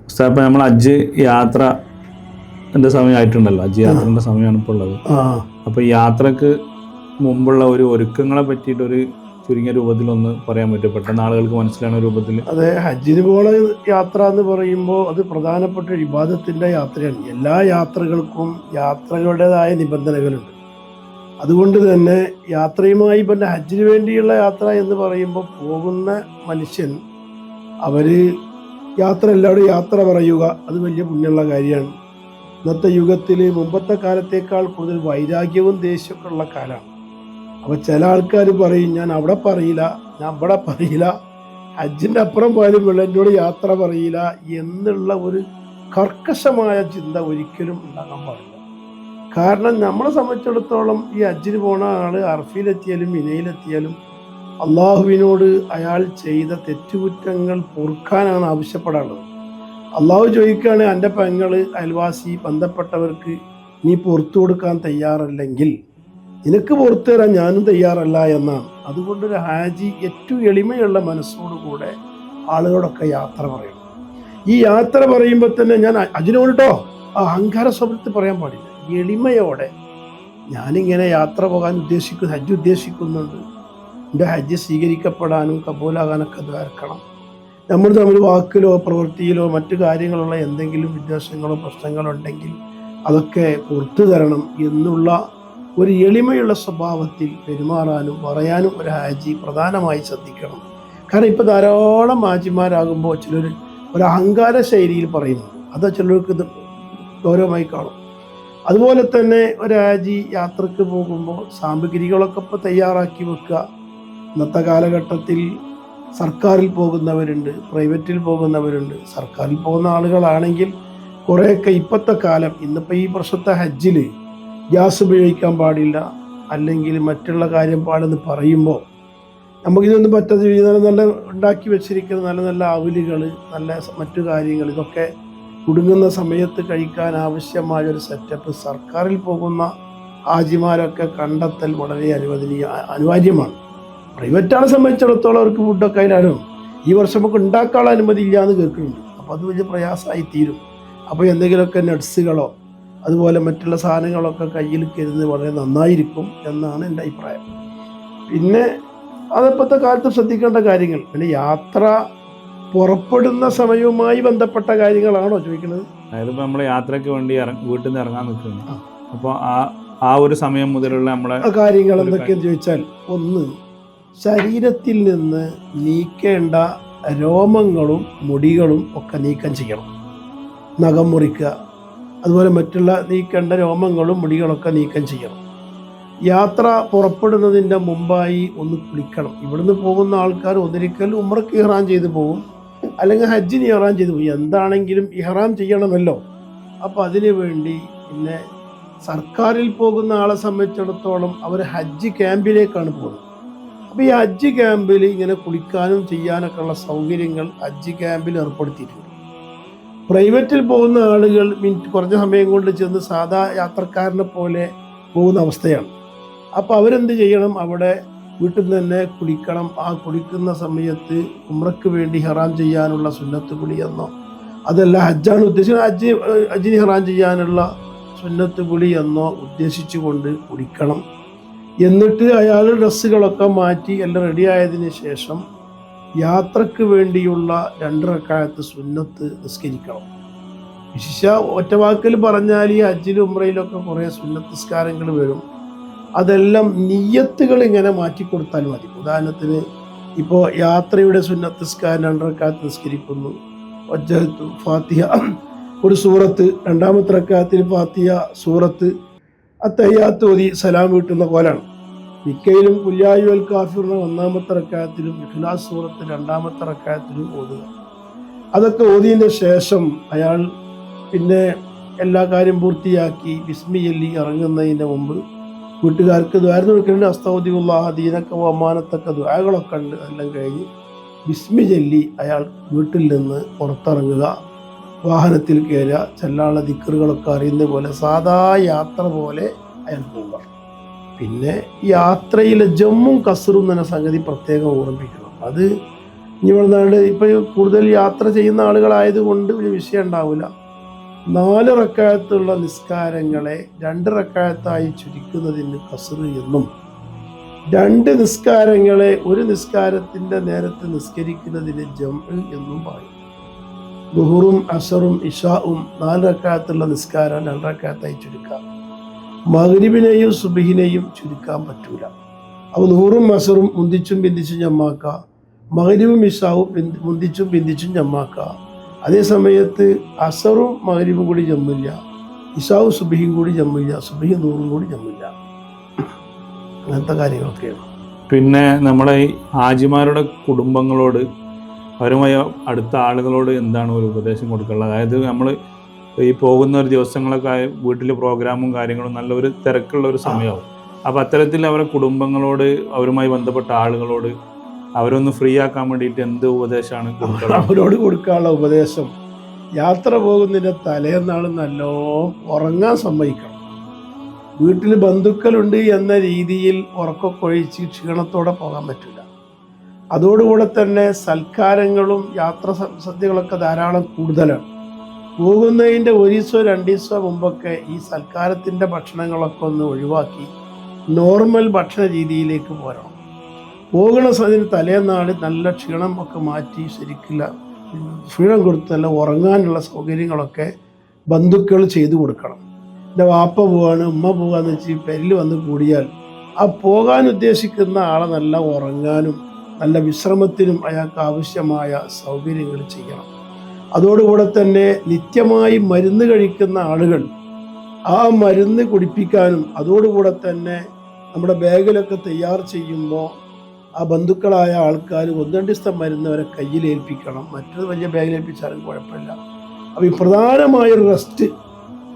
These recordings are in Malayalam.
ഇപ്പം നമ്മൾ ഹജ്ജ് യാത്ര സമയമായിട്ടുണ്ടല്ലോ, ഹജ്ജ് യാത്രൻ്റെ സമയമാണ് ഇപ്പോൾ ഉള്ളത്. അപ്പോൾ യാത്രക്ക് മുമ്പുള്ള ഒരു ഒരുക്കങ്ങളെ പറ്റിയിട്ട് ഒരു ചുരുങ്ങിയ രൂപത്തിലൊന്ന് പറയാൻ പറ്റും, പെട്ടെന്ന് ആളുകൾക്ക് മനസ്സിലാവുന്ന രൂപത്തിൽ? അതെ, ഹജ്ജിന് പോണ യാത്ര എന്ന് പറയുമ്പോൾ അത് പ്രധാനപ്പെട്ട ഒരു ഇബാദത്തിൻ്റെ യാത്രയാണ്. എല്ലാ യാത്രകൾക്കും യാത്രകളുടേതായ നിബന്ധനകളുണ്ട്. അതുകൊണ്ട് തന്നെ യാത്രയുമായി പിന്നെ ഹജ്ജിന് വേണ്ടിയുള്ള യാത്ര എന്ന് പറയുമ്പോൾ പോകുന്ന മനുഷ്യൻ എല്ലാവരും യാത്ര പറയുക, അത് വലിയ പുണ്യമുള്ള കാര്യമാണ്. ഇന്നത്തെ യുഗത്തിൽ മുമ്പത്തെ കാലത്തേക്കാൾ കൂടുതൽ വൈരാഗ്യവും ദേഷ്യമൊക്കെ ഉള്ള കാലമാണ്. അപ്പോൾ ചില ആൾക്കാർ പറയും, ഞാൻ അവിടെ പറയില്ല, ഞാൻ ഇവിടെ പറയില്ല, ഹജ്ജിൻ്റെ അപ്പുറം പോയാലും എന്നോട് യാത്ര പറയില്ല എന്നുള്ള ഒരു കർക്കശമായ ചിന്ത ഒരിക്കലും ഉണ്ടാകാൻ പാടില്ല. കാരണം നമ്മളെ സംബന്ധിച്ചിടത്തോളം ഈ ഹജ്ജിന് പോണ ആൾ അർഫയിലെത്തിയാലും മിനയിലെത്തിയാലും അള്ളാഹുവിനോട് അയാൾ ചെയ്ത തെറ്റുകുറ്റങ്ങൾ പൊറുക്കാനാണ് ആവശ്യപ്പെടാനുള്ളത്. അള്ളാഹു ചോദിക്കുകയാണ്, എൻ്റെ പെങ്ങള് അയൽവാസി ബന്ധപ്പെട്ടവർക്ക് നീ പുറത്തു കൊടുക്കാൻ തയ്യാറല്ലെങ്കിൽ നിനക്ക് പുറത്തു തരാൻ ഞാനും തയ്യാറല്ല എന്നാണ്. അതുകൊണ്ടൊരു ഹാജി ഏറ്റവും എളിമയുള്ള മനസ്സോടുകൂടെ ആളുകളൊക്കെ യാത്ര പറയണം. ഈ യാത്ര പറയുമ്പോൾ തന്നെ ഞാൻ അതിനോട്ടോ അഹങ്കാര സ്വഭാവത്തിൽ പറയാൻ പാടില്ല. എളിമയോടെ ഞാനിങ്ങനെ യാത്ര പോകാൻ ഹജ്ജ് ഉദ്ദേശിക്കുന്നുണ്ട്, എൻ്റെ ഹജ്ജ് സ്വീകരിക്കപ്പെടാനും കബൂലാകാനൊക്കെ ദ്വാരക്കണം. നമ്മൾ തമ്മിൽ വാക്കിലോ പ്രവൃത്തിയിലോ മറ്റു കാര്യങ്ങളുള്ള എന്തെങ്കിലും വിദ്വേഷങ്ങളോ പ്രശ്നങ്ങളോ ഉണ്ടെങ്കിൽ അതൊക്കെ പുറത്തു തരണം എന്നുള്ള ഒരു എളിമയുള്ള സ്വഭാവത്തിൽ പെരുമാറാനും പറയാനും ഒരു ഹാജി പ്രധാനമായി ശ്രദ്ധിക്കണം. കാരണം ഇപ്പോൾ ധാരാളം ഹാജിമാരാകുമ്പോൾ ചിലർ ഒരു അഹങ്കാര ശൈലിയിൽ പറയുന്നുണ്ട്, അത് ചിലർക്ക് ഇത് ഗൗരവമായി കാണും. അതുപോലെ തന്നെ ഒരു ഹാജി യാത്രക്ക് പോകുമ്പോൾ സാമഗ്രികളൊക്കെ ഇപ്പോൾ തയ്യാറാക്കി വെക്കുക. ഇന്നത്തെ കാലഘട്ടത്തിൽ സർക്കാരിൽ പോകുന്നവരുണ്ട്, പ്രൈവറ്റിൽ പോകുന്നവരുണ്ട്. സർക്കാരിൽ പോകുന്ന ആളുകളാണെങ്കിൽ കുറേയൊക്കെ ഇപ്പോഴത്തെ കാലം, ഇന്നിപ്പോൾ ഈ വർഷത്തെ ഹജ്ജിൽ ഗ്യാസ് ഉപയോഗിക്കാൻ പാടില്ല അല്ലെങ്കിൽ മറ്റുള്ള കാര്യം പാടെന്ന് പറയുമ്പോൾ നമുക്കിതൊന്നും പറ്റാത്ത നല്ല ഉണ്ടാക്കി വെച്ചിരിക്കുന്ന നല്ല നല്ല അവിലുകൾ, നല്ല മറ്റു കാര്യങ്ങൾ, ഇതൊക്കെ കുടുങ്ങുന്ന സമയത്ത് കഴിക്കാൻ ആവശ്യമായൊരു സെറ്റപ്പ് സർക്കാരിൽ പോകുന്ന ഹാജിമാരൊക്കെ കണ്ടെത്തൽ വളരെ അനിവാര്യമാണ്. പ്രൈവറ്റാളെ സംബന്ധിച്ചിടത്തോളം അവർക്ക് ഫുഡൊക്കെ അതിനാലും ഈ വർഷം നമുക്ക് ഉണ്ടാക്കാനുള്ള അനുമതി ഇല്ല എന്ന് കേൾക്കുന്നുണ്ട്. അപ്പോൾ അത് വലിയ പ്രയാസമായി തീരും. അപ്പോൾ എന്തെങ്കിലുമൊക്കെ നട്സുകളോ അതുപോലെ മറ്റുള്ള സാധനങ്ങളൊക്കെ കയ്യിൽ കരുതുന്നത് വളരെ നന്നായിരിക്കും എന്നാണ് എൻ്റെ അഭിപ്രായം. പിന്നെ അതിപ്പോഴത്തെ കാലത്ത് ശ്രദ്ധിക്കേണ്ട കാര്യങ്ങൾ, പിന്നെ യാത്ര പുറപ്പെടുന്ന സമയവുമായി ബന്ധപ്പെട്ട കാര്യങ്ങളാണോ ചോദിക്കുന്നത്? അതായത് ഇപ്പോൾ നമ്മൾ യാത്രയ്ക്ക് വേണ്ടി വീട്ടിൽ നിന്ന് ഇറങ്ങാൻ നിൽക്കുന്നത്, അപ്പോൾ ആ ഒരു സമയം മുതലുള്ള നമ്മളെ കാര്യങ്ങൾ എന്തൊക്കെയെന്ന് ചോദിച്ചാൽ, ഒന്ന്, ശരീരത്തിൽ നിന്ന് നീക്കേണ്ട രോമങ്ങളും മുടികളും ഒക്കെ നീക്കം ചെയ്യണം. നഖം മുറിക്കുക, അതുപോലെ മറ്റുള്ള നീക്കേണ്ട രോമങ്ങളും മുടികളൊക്കെ നീക്കം ചെയ്യണം. യാത്ര പുറപ്പെടുന്നതിൻ്റെ മുമ്പായി ഒന്ന് കുളിക്കണം. ഇവിടുന്ന് പോകുന്ന ആൾക്കാർ ഒന്നിരിക്കൽ ഉംറയ്ക്ക് ഇഹ്റാം ചെയ്ത് പോകും, അല്ലെങ്കിൽ ഹജ്ജിന് ഇഹ്റാം ചെയ്ത് പോകും. എന്താണെങ്കിലും ഇഹ്റാം ചെയ്യണമല്ലോ. അപ്പോൾ അതിനു വേണ്ടി പിന്നെ സർക്കാരിൽ പോകുന്ന ആളെ സംബന്ധിച്ചിടത്തോളം അവർ ഹജ്ജ് ക്യാമ്പിലേക്കാണ് പോകുന്നത്. അപ്പോൾ ഈ ഹജ്ജ് ക്യാമ്പിൽ ഇങ്ങനെ കുളിക്കാനും ചെയ്യാനൊക്കെ ഉള്ള സൗകര്യങ്ങൾ ഹജ്ജ് ക്യാമ്പിൽ ഏർപ്പെടുത്തിയിട്ടുണ്ട്. പ്രൈവറ്റിൽ പോകുന്ന ആളുകൾ കുറഞ്ഞ സമയം കൊണ്ട് ചെന്ന് സാധാ യാത്രക്കാരനെ പോലെ പോകുന്ന അവസ്ഥയാണ്. അപ്പോൾ അവരെന്ത് ചെയ്യണം, അവിടെ വീട്ടിൽ നിന്ന് തന്നെ കുളിക്കണം. ആ കുളിക്കുന്ന സമയത്ത് ഉംറയ്ക്ക് വേണ്ടി ഇഹ്റാം ചെയ്യാനുള്ള സുന്നത്ത് കുളി എന്നോ, അതല്ല ഹജ്ജാണ് ഉദ്ദേശിക്കുന്നത്, ഹജ്ജിന് ഇഹ്റാം ചെയ്യാനുള്ള സുന്നത്ത് കുളി എന്നോ ഉദ്ദേശിച്ചുകൊണ്ട് കുളിക്കണം. എന്നിട്ട് അയാൾ ഡ്രസ്സുകളൊക്കെ മാറ്റി എല്ലാം റെഡിയായതിന് ശേഷം യാത്രക്ക് വേണ്ടിയുള്ള 2 റക്അത്ത് സുന്നത്ത് നിസ്കരിക്കണം. വിശിഷ്ട ഒറ്റവാക്കിൽ പറഞ്ഞാൽ ഈ ഹജ്ജിലും ഉംറയിലൊക്കെ കുറേ സുന്നത്ത് നിസ്കാരങ്ങൾ വരും. അതെല്ലാം നിയ്യത്തുകൾ ഇങ്ങനെ മാറ്റിക്കൊടുത്താൽ മതി. ഉദാഹരണത്തിന് ഇപ്പോൾ യാത്രയുടെ സുന്നത്ത് നിസ്കാരം 2 റക്അത്ത് നിസ്കരിക്കുന്നു, വജ്ജഹത്തു ഫാത്തിഹ ഒരു സൂറത്ത്, 2ാമത്തെ റക്അത്തിൽ ഫാത്തിഹ സൂറത്ത്, അത്തഹിയ്യാത്ത് ഓതി സലാം വീട്ടുന്ന പോലാണ്. മിക്കയിലും ഖുൽ യാ അയ്യുഹൽ കാഫിറൂൻ 1ാമത്തെ റക്അത്തിലും ഇഖ്ലാസ് സൂറത്ത് 2ാമത്തെ റക്അത്തിലും ഓതുക. അതൊക്കെ ഓതിയതിൻ്റെ ശേഷം അയാൾ പിന്നെ എല്ലാ കാര്യം പൂർത്തിയാക്കി ബിസ്മി ചൊല്ലി ഇറങ്ങുന്നതിന് മുമ്പ് വീട്ടുകാർക്ക് ദ്വാരം കൊടുക്കുന്നുണ്ട്. അസ്തഗ്ഫിറുല്ലാഹ ദീനക വ അമാനത്തക ദുആകളൊക്കെ ഉണ്ട്. എല്ലാം കഴിഞ്ഞ് ബിസ്മി ചൊല്ലി അയാൾ വീട്ടിൽ നിന്ന് പുറത്തിറങ്ങുക, വാഹനത്തിൽ കയറുക, ചെല്ലാനുള്ള ദിക്റുകളൊക്കെ അറിയുന്ന പോലെ സാധാ യാത്ര പോലെ അയാൾ പോവുക. പിന്നെ യാത്രയിലെ ജമ്മും കസറും എന്ന സംഗതി പ്രത്യേകം ഓർമ്മിക്കണം. അത് ഇനി ഇവിടുന്നാണ്ട് ഇപ്പം കൂടുതൽ യാത്ര ചെയ്യുന്ന ആളുകളായതുകൊണ്ട് ഒരു വിഷയം ഉണ്ടാവില്ല. 4 റക്അത്തുള്ള നിസ്കാരങ്ങളെ 2 റക്അത്തായി ചുരുക്കുന്നതിന് ഖസ്ർ എന്നും 2 നിസ്കാരങ്ങളെ ഒരു നിസ്കാരത്തിൻ്റെ നേരത്തെ നിസ്കരിക്കുന്നതിന് ജംഅ് എന്നും പറയും. ദുഹുറും അസറും ഇശാഉം 4 റക്അത്തുള്ള നിസ്കാരം 2 റക്അത്തായി ചുരുക്കാം. മഗ്രിബിനെയും സുബ്ഹിനെയും ചുരുക്കാൻ പറ്റൂല. അപ്പോൾ ദുഹുറും അസറും മുന്തിച്ചും പിന്തിച്ചും ജമാക്കുക, മഗ്രിബും ഇശാവും മുന്തിച്ചും പിന്തിച്ചും ജമാക്കുക. അതേ സമയത്ത് അസറും മഗ്രിബും കൂടി ജമ്മില്ല, ഇശാവും സുബ്ഹിയും കൂടി ജമ്മില്ല, സുബ്ഹിയും ദുഹറും കൂടി ജമ്മില്ല. അങ്ങനത്തെ കാര്യങ്ങളൊക്കെയാണ്. പിന്നെ നമ്മുടെ ഈ ഹാജിമാരുടെ കുടുംബങ്ങളോട്, അവരുമായി അടുത്ത ആളുകളോട് എന്താണ് ഒരു ഉപദേശം കൊടുക്കാനുള്ളത്? അതായത് നമ്മൾ ഈ പോകുന്ന ഒരു ദിവസങ്ങളൊക്കെ വീട്ടിൽ പ്രോഗ്രാമും കാര്യങ്ങളും നല്ലൊരു തിരക്കുള്ള ഒരു സമയമാവും. അപ്പോൾ അത്തരത്തിൽ അവരുടെ കുടുംബങ്ങളോട്, അവരുമായി ബന്ധപ്പെട്ട ആളുകളോട് അവരൊന്ന് ഫ്രീ ആക്കാൻ വേണ്ടിയിട്ട് എന്ത് ഉപദേശമാണ് കൊടുക്കുന്നത്? അവരോട് കൊടുക്കാനുള്ള ഉപദേശം, യാത്ര പോകുന്നതിൻ്റെ തലേന്നാൾ നല്ലോണം ഉറങ്ങാൻ സമ്മതിക്കണം. വീട്ടിൽ ബന്ധുക്കളുണ്ട് എന്ന രീതിയിൽ ഉറക്കമൊക്കെ ഒഴിച്ച് ക്ഷീണത്തോടെ പോകാൻ പറ്റില്ല. അതോടുകൂടെ തന്നെ സൽക്കാരങ്ങളും യാത്ര സദ്യകളൊക്കെ ധാരാളം കൂടുതലാണ്. പോകുന്നതിൻ്റെ 1 ദിവസമോ 2 ദിവസമോ മുമ്പൊക്കെ ഈ സൽക്കാരത്തിൻ്റെ ഭക്ഷണങ്ങളൊക്കെ ഒന്ന് ഒഴിവാക്കി നോർമൽ ഭക്ഷണ രീതിയിലേക്ക് പോരണം. പോകുന്ന സമയത്തിന് തലേന്നാൾ നല്ല ക്ഷീണം ഒക്കെ മാറ്റി ശരിക്കില്ല ക്ഷീണം കൊടുത്ത് നല്ല ഉറങ്ങാനുള്ള സൗകര്യങ്ങളൊക്കെ ബന്ധുക്കൾ ചെയ്തു കൊടുക്കണം. എൻ്റെ വാപ്പ പോവാണ്, ഉമ്മ പോകാന്ന് വെച്ച് പെരിൽ വന്ന് കൂടിയാൽ ആ പോകാൻ ഉദ്ദേശിക്കുന്ന ആളെ നല്ല ഉറങ്ങാനും നല്ല വിശ്രമത്തിനും അയാൾക്ക് ആവശ്യമായ സൗകര്യങ്ങൾ ചെയ്യണം. അതോടുകൂടെ തന്നെ നിത്യമായി മരുന്ന് കഴിക്കുന്ന ആളുകൾ ആ മരുന്ന് കുടിപ്പിക്കാനും, അതോടുകൂടെ തന്നെ നമ്മുടെ ബാഗിലൊക്കെ തയ്യാർ ചെയ്യുമ്പോൾ ആ ബന്ധുക്കളായ ആൾക്കാർ 1-2 ദിവസത്തെ മരുന്ന് അവരെ കയ്യിലേൽപ്പിക്കണം. മറ്റൊരു വലിയ ബാഗിലേൽപ്പിച്ചാലും കുഴപ്പമില്ല. അപ്പോൾ ഈ പ്രധാനമായൊരു റെസ്റ്റ്,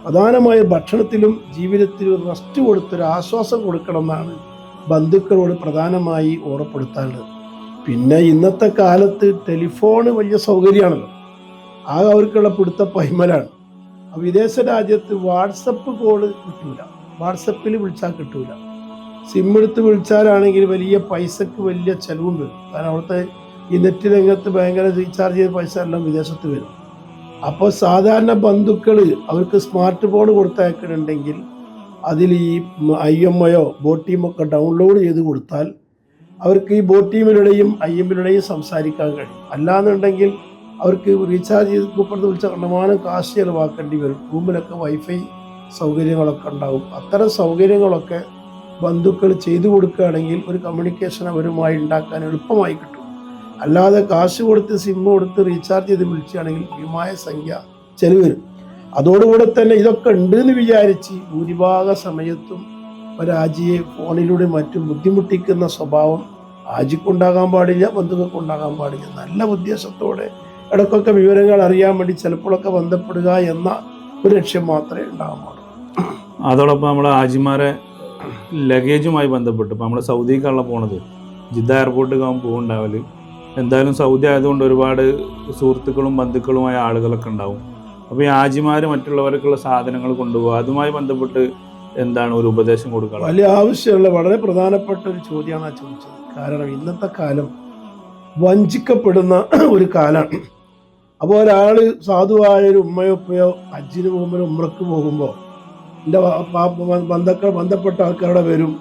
പ്രധാനമായ ഭക്ഷണത്തിലും ജീവിതത്തിലും ഒരു റെസ്റ്റ് കൊടുത്തൊരു ആശ്വാസം കൊടുക്കണം എന്നാണ് ബന്ധുക്കളോട് പ്രധാനമായി ഓർമ്മപ്പെടുത്താനുള്ളത്. പിന്നെ ഇന്നത്തെ കാലത്ത് ടെലിഫോണ് വലിയ സൗകര്യമാണല്ലോ, ആ അവർക്കുള്ള പിടുത്ത പൈമലാണ്. വിദേശ രാജ്യത്ത് വാട്സപ്പ് കോള് കിട്ടൂല, വാട്സപ്പിൽ വിളിച്ചാൽ കിട്ടൂല. സിം എടുത്ത് വിളിച്ചാലാണെങ്കിൽ വലിയ പൈസക്ക് വലിയ ചിലവും വരും. കാരണം അവിടുത്തെ ഈ നെറ്റ് രംഗത്ത് ഭയങ്കര റീചാർജ് ചെയ്ത പൈസ എല്ലാം വിദേശത്ത് വരും. അപ്പോൾ സാധാരണ ബന്ധുക്കൾ അവർക്ക് സ്മാർട്ട് ഫോൺ കൊടുത്തയക്കുന്നുണ്ടെങ്കിൽ അതിൽ ഈ IMO ബോട്ടീമൊക്കെ ഡൗൺലോഡ് ചെയ്ത് കൊടുത്താൽ അവർക്ക് ഈ ബോട്ടീമിലൂടെയും IMലൂടെയും സംസാരിക്കാൻ കഴിയും. അല്ലാന്നുണ്ടെങ്കിൽ അവർക്ക് റീചാർജ് ചെയ്ത് ഇപ്പുറത്ത് വിളിച്ച കണ്ടമാനം കാശ് ചിലവാക്കേണ്ടി വരും. റൂമിലൊക്കെ വൈഫൈ സൗകര്യങ്ങളൊക്കെ ഉണ്ടാവും. അത്തരം സൗകര്യങ്ങളൊക്കെ ബന്ധുക്കൾ ചെയ്തു കൊടുക്കുകയാണെങ്കിൽ ഒരു കമ്മ്യൂണിക്കേഷൻ അവരുമായി ഉണ്ടാക്കാൻ എളുപ്പമായി കിട്ടും. അല്ലാതെ കാശ് കൊടുത്ത് സിം കൊടുത്ത് റീചാർജ് ചെയ്ത് വിളിക്കുകയാണെങ്കിൽ ഭീമമായ സംഖ്യ ചെലവ് വരും. അതോടുകൂടെ തന്നെ ഇതൊക്കെ ഉണ്ട് എന്ന് വിചാരിച്ച് ഭൂരിഭാഗ സമയത്തും ഒരാജിയെ ഫോണിലൂടെ മറ്റും ബുദ്ധിമുട്ടിക്കുന്ന സ്വഭാവം ആജിക്കുണ്ടാകാൻ പാടില്ല, ബന്ധുക്കൾക്കുണ്ടാകാൻ പാടില്ല. നല്ല ഉദ്ദേശത്തോടെ ഇടയ്ക്കൊക്കെ വിവരങ്ങൾ അറിയാൻ വേണ്ടി ചിലപ്പോഴൊക്കെ ബന്ധപ്പെടുക എന്ന ഒരു ലക്ഷ്യം മാത്രമേ ഉണ്ടാകാൻ പാടുള്ളൂ. അതോടൊപ്പം നമ്മൾ ഹാജിമാരെ ലഗേജുമായി ബന്ധപ്പെട്ട് ഇപ്പോൾ നമ്മൾ സൗദിക്കാണല്ലോ പോണത്, ജിദ്ദ എയർപോർട്ടിൽ പോകുന്നുണ്ടാവല്. എന്തായാലും സൗദി ആയതുകൊണ്ട് ഒരുപാട് സുഹൃത്തുക്കളും ബന്ധുക്കളുമായ ആളുകളൊക്കെ ഉണ്ടാവും. അപ്പോൾ ഈ ഹാജിമാർ മറ്റുള്ളവർക്കുള്ള സാധനങ്ങൾ കൊണ്ടുപോകുക, അതുമായി ബന്ധപ്പെട്ട് എന്താണ് ഒരു ഉപദേശം കൊടുക്കുക? വലിയ ആവശ്യമുള്ള വളരെ പ്രധാനപ്പെട്ട ഒരു ചോദ്യമാണ് ആ ചോദിച്ചത്. കാരണം ഇന്നത്തെ കാലം വഞ്ചിക്കപ്പെടുന്ന ഒരു കാലമാണ്. അപ്പോൾ ഒരാൾ സാധുവായൊരു ഉമ്മയോ ഉപ്പയോ ഹജ്ജിന് പോകുമ്പോൾ ഉമ്രക്ക് പോകുമ്പോൾ എൻ്റെ ബന്ധപ്പെട്ട ആൾക്കാരുടെ വരും,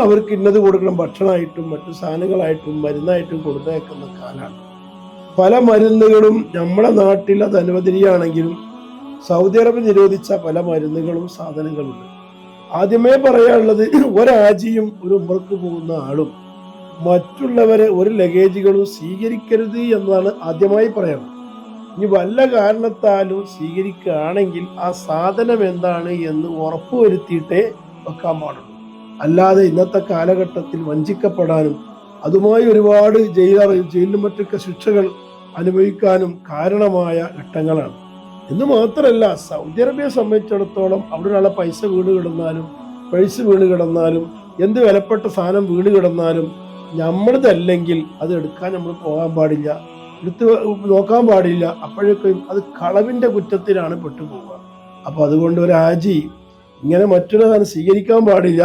അവർക്ക് ഇന്നത് കൊടുക്കണം, ഭക്ഷണമായിട്ടും മറ്റു സാധനങ്ങളായിട്ടും മരുന്നായിട്ടും കൊടുത്തേക്കുന്ന കാലമാണ്. പല മരുന്നുകളും നമ്മുടെ നാട്ടിൽ അത് അനുവദനീയമാണെങ്കിലും സൗദി അറേബ്യ നിരോധിച്ച പല മരുന്നുകളും സാധനങ്ങളുണ്ട്. ആദ്യമേ പറയാനുള്ളത്, ഒരാജിയും ഒരു ഉമ്രക്ക് പോകുന്ന ആളും മറ്റുള്ളവരെ ഒരു ലഗേജുകളും സ്വീകരിക്കരുത് എന്നതാണ് ആദ്യമായി പറയുന്നത്. ഇനി വല്ല കാരണത്താലും സ്വീകരിക്കുകയാണെങ്കിൽ ആ സാധനം എന്താണ് എന്ന് ഉറപ്പുവരുത്തിയിട്ടേ വെക്കാൻ പാടുള്ളൂ. അല്ലാതെ ഇന്നത്തെ കാലഘട്ടത്തിൽ വഞ്ചിക്കപ്പെടാനും അതുമായി ഒരുപാട് ജയിലിലും മറ്റൊക്കെ ശിക്ഷകൾ അനുഭവിക്കാനും കാരണമായ ഘട്ടങ്ങളാണ്. എന്ന് മാത്രമല്ല, സൗദി അറേബ്യയെ സംബന്ധിച്ചിടത്തോളം അവിടെ ഒരാളെ പൈസ വീണ് കിടന്നാലും എന്ത് വിലപ്പെട്ട സാധനം വീണ് കിടന്നാലും നമ്മളതല്ലെങ്കിൽ അത് എടുക്കാൻ നമ്മൾ പോകാൻ പാടില്ല, എടുത്ത് നോക്കാൻ പാടില്ല. അപ്പോഴേക്കും അത് കളവിൻ്റെ കുറ്റത്തിലാണ് പെട്ടുപോവുക. അപ്പോൾ അതുകൊണ്ട് ഒരു ഹാജി ഇങ്ങനെ മറ്റൊരു സാധനം സ്വീകരിക്കാൻ പാടില്ല.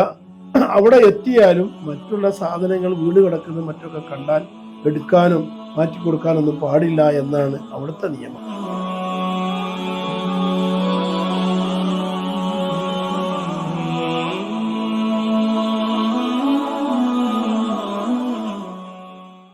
അവിടെ എത്തിയാലും മറ്റുള്ള സാധനങ്ങൾ വീട് കിടക്കുന്നത് മറ്റൊക്കെ കണ്ടാൽ എടുക്കാനും മാറ്റി കൊടുക്കാനൊന്നും പാടില്ല എന്നാണ് അവിടുത്തെ നിയമം.